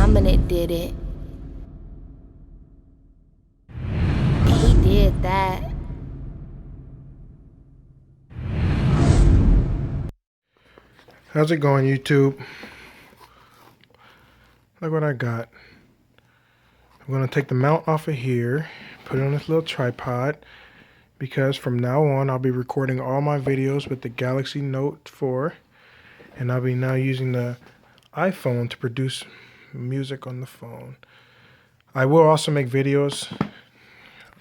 Dominant did it. He did that. How's it going, YouTube? Look what I got. I'm going to take the mount off of here, put it on this little tripod, because from now on I'll be recording all my videos with the Galaxy Note 4, and I'll be now using the iPhone to produce music on the phone. I will also make videos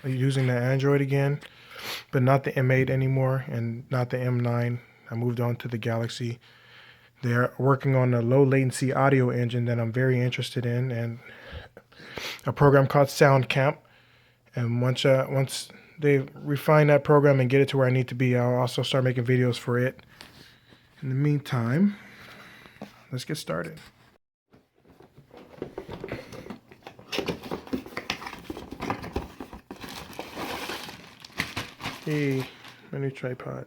using the Android again, but not the M8 anymore and not the M9. I moved on to the Galaxy. They're working on a low latency audio engine that I'm very interested in, and a program called SoundCamp. And once they refine that program and get it to where I need to be, I'll also start making videos for it. In the meantime, let's get started. Hey, my new tripod.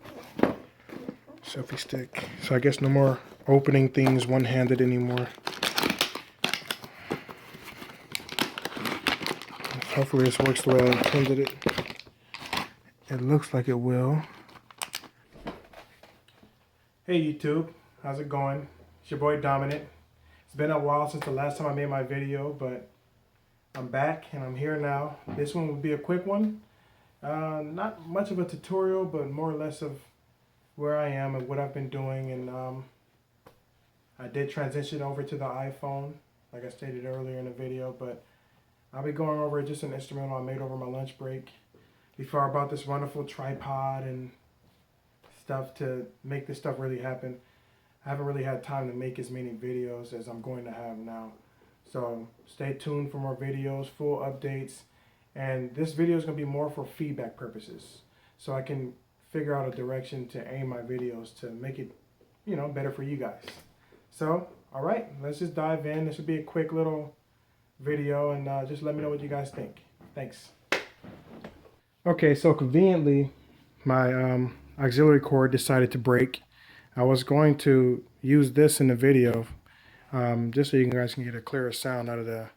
Selfie stick. So I guess no more opening things one-handed anymore. Hopefully this works the way I intended it. It looks like it will. Hey YouTube, how's it going? It's your boy Dominant. It's been a while since the last time I made my video, but I'm back and I'm here now. This one will be a quick one. Not much of a tutorial, but more or less of where I am and what I've been doing. And I did transition over to the iPhone, like I stated earlier in the video, but I'll be going over just an instrumental I made over my lunch break before I bought this wonderful tripod and stuff to make this stuff really happen. I haven't really had time to make as many videos as I'm going to have now. So stay tuned for more videos, full updates. And this video is going to be more for feedback purposes, so I can figure out a direction to aim my videos to make it, better for you guys. So, all right, let's just dive in. This will be a quick little video, and just let me know what you guys think. Thanks. Okay, so conveniently, my auxiliary cord decided to break. I was going to use this in the video, just so you guys can get a clearer sound out of the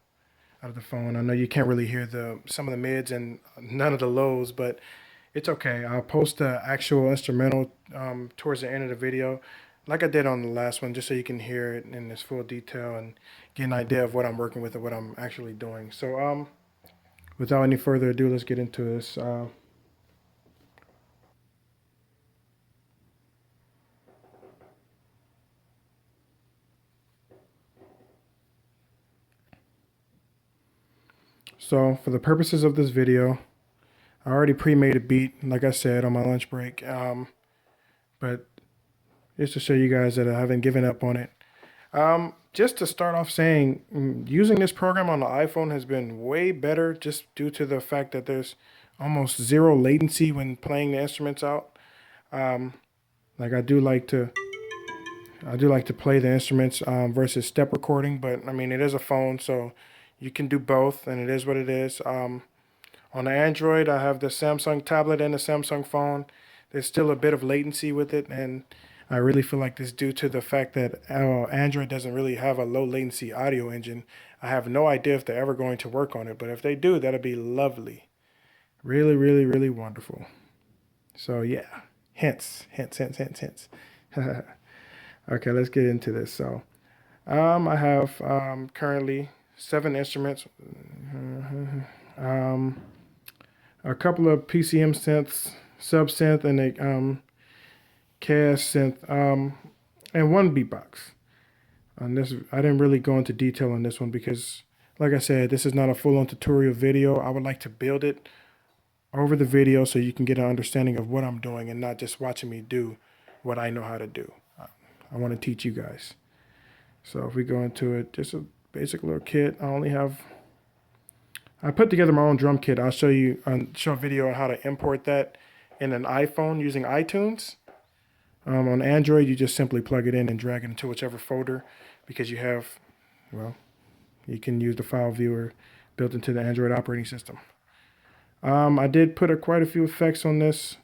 phone. I know you can't really hear some of the mids and none of the lows, but it's okay. I'll post the actual instrumental towards the end of the video, like I did on the last one, just so you can hear it in its full detail and get an idea of what I'm working with and what I'm actually doing. So without any further ado, let's get into this. So for the purposes of this video, I already pre-made a beat, like I said, on my lunch break. But just to show you guys that I haven't given up on it. Just to start off saying, using this program on the iPhone has been way better just due to the fact that there's almost zero latency when playing the instruments out. Like I do like to play the instruments versus step recording, but I mean, it is a phone, so you can do both, and it is what it is. On the Android, I have the Samsung tablet and the Samsung phone. There's still a bit of latency with it, and I really feel like this due to the fact that Android doesn't really have a low latency audio engine. I have no idea if they're ever going to work on it, but if they do, that'll be lovely. Really, really, really wonderful. So yeah, hints. Okay, let's get into this. So I have currently 7 instruments, a couple of PCM synths, sub synth, and a CAS synth, and one beatbox. On this, I didn't really go into detail on this one because, like I said, this is not a full-on tutorial video. I would like to build it over the video so you can get an understanding of what I'm doing and not just watching me do what I know how to do. I want to teach you guys. So if we go into it, just a basic little kit. I put together my own drum kit. I'll show you, show a video on how to import that in an iPhone using iTunes. On Android, you just simply plug it in and drag it into whichever folder, because you have, well, you can use the file viewer built into the Android operating system. I did put quite a few effects on this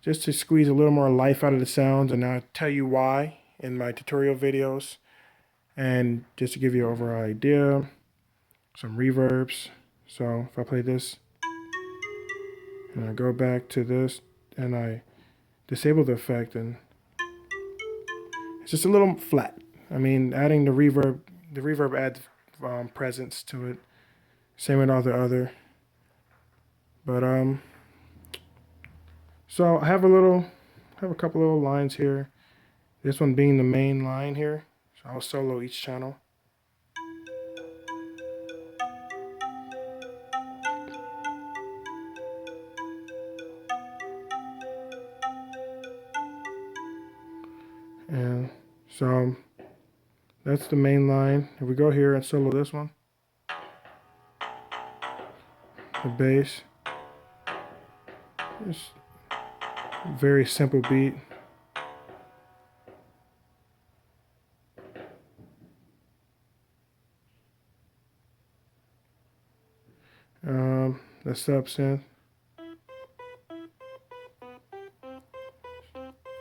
just to squeeze a little more life out of the sounds, and I'll tell you why in my tutorial videos. And just to give you an overall idea, some reverbs. So if I play this and I go back to this and I disable the effect, and it's just a little flat. I mean, adding the reverb adds presence to it. Same with all the other. But so I have a couple little lines here. This one being the main line here. So I'll solo each channel. And so that's the main line. If we go here and solo this one, the bass, just very simple beat. The sub synth.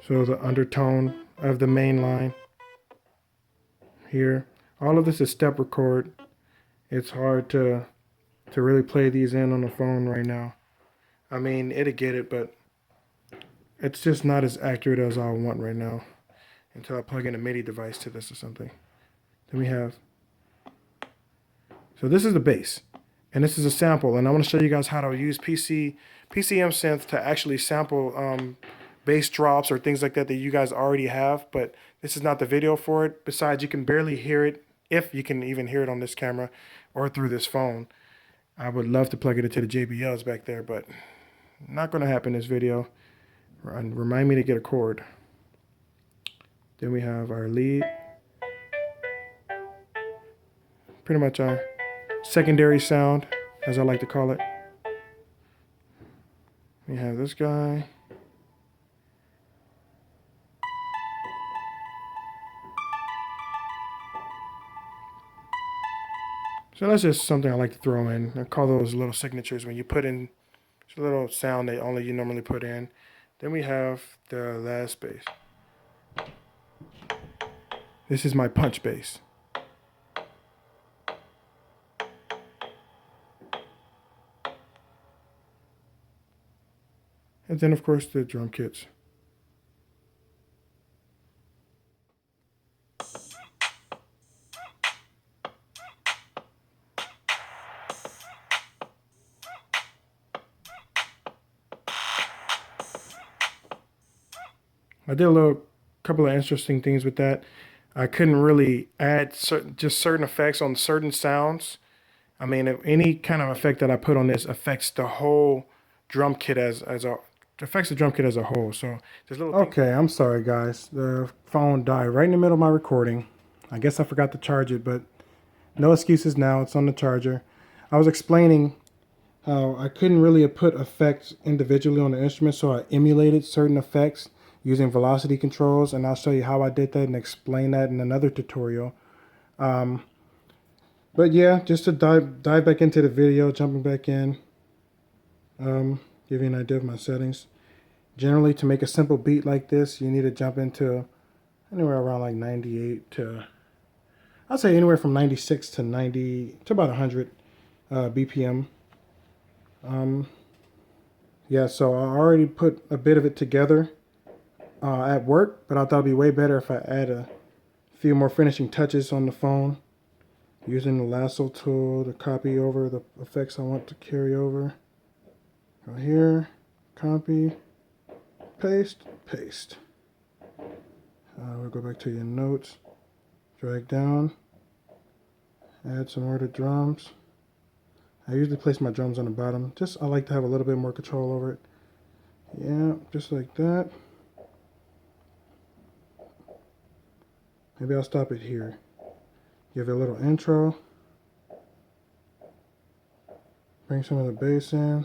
So the undertone of the main line here. All of this is step record. It's hard to really play these in on the phone right now. I mean, it'll get it, but it's just not as accurate as I want right now until I plug in a MIDI device to this or something. Then we have, so this is the bass, and this is a sample, and I want to show you guys how to use PCM synth to actually sample bass drops or things like that that you guys already have, but this is not the video for it. Besides, you can barely hear it, if you can even hear it on this camera or through this phone. I would love to plug it into the JBLs back there, but not going to happen in this video. Remind me to get a chord. Then we have our lead. Pretty much our secondary sound, as I like to call it. We have this guy. So that's just something I like to throw in. I call those little signatures when you put in a little sound that only you normally put in. Then we have the last bass. This is my punch bass. And then of course the drum kits. I did a couple of interesting things with that. I couldn't really add certain effects on certain sounds. I mean, if any kind of effect that I put on this affects the whole drum kit affects the drum kit as a whole. So there's little. Okay, I'm sorry guys. The phone died right in the middle of my recording. I guess I forgot to charge it, but no excuses now. It's on the charger. I was explaining how I couldn't really put effects individually on the instrument, so I emulated certain effects using velocity controls, and I'll show you how I did that and explain that in another tutorial. But yeah, just to dive back into the video, jumping back in, give you an idea of my settings. Generally, to make a simple beat like this, you need to jump into anywhere around like 98 to, I'd say anywhere from 96 to 90 to about 100 BPM. Yeah, so I already put a bit of it together at work, but I thought it'd be way better if I add a few more finishing touches on the phone using the lasso tool to copy over the effects I want to carry over. Go here, copy, paste, paste. We'll go back to your notes, drag down, add some more to drums. I usually place my drums on the bottom. I like to have a little bit more control over it. Yeah, just like that. Maybe I'll stop it here. Give it a little intro. Bring some of the bass in.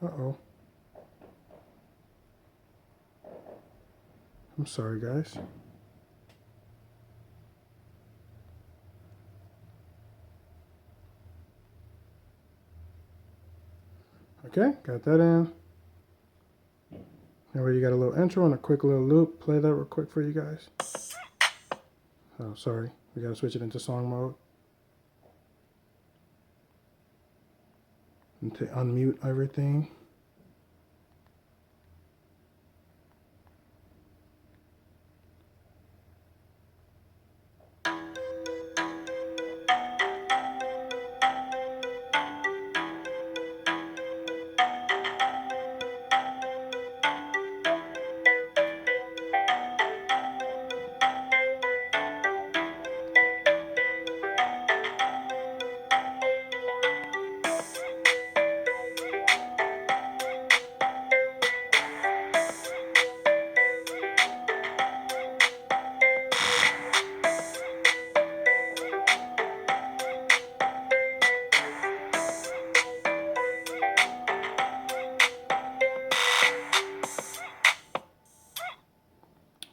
Uh-oh. I'm sorry, guys. Okay, got that in. Now you got a little intro and a quick little loop. Play that real quick for you guys. Oh, sorry. We gotta switch it into song mode. And to unmute everything.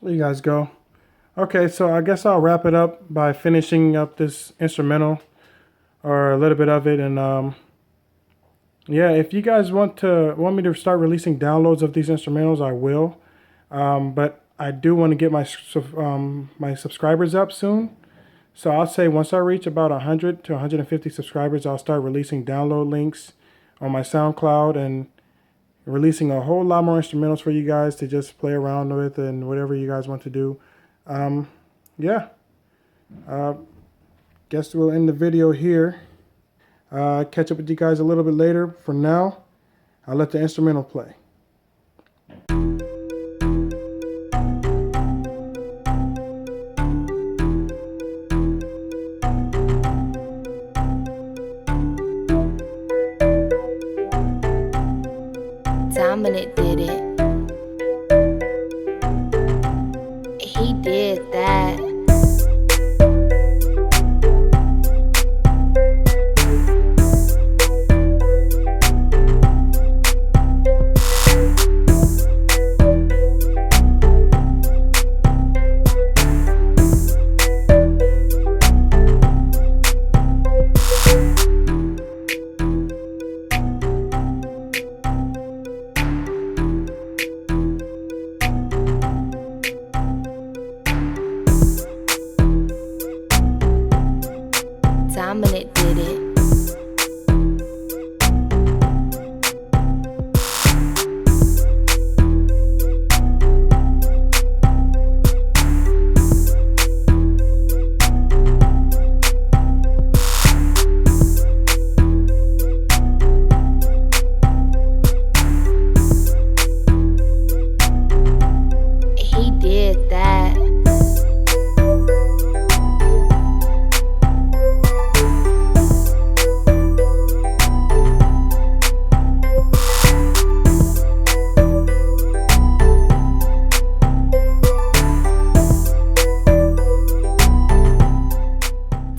There you guys go. Okay, so I guess I'll wrap it up by finishing up this instrumental, or a little bit of it, and yeah, if you guys want me to start releasing downloads of these instrumentals, I will. But I do want to get my subscribers up soon. So I'll say once I reach about 100 to 150 subscribers, I'll start releasing download links on my SoundCloud and releasing a whole lot more instrumentals for you guys to just play around with and whatever you guys want to do. Yeah. Guess we'll end the video here. Catch up with you guys a little bit later. For now, I'll let the instrumental play. Dominant did it. He did that. Dominant did it. He did that.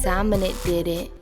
Dominant did it.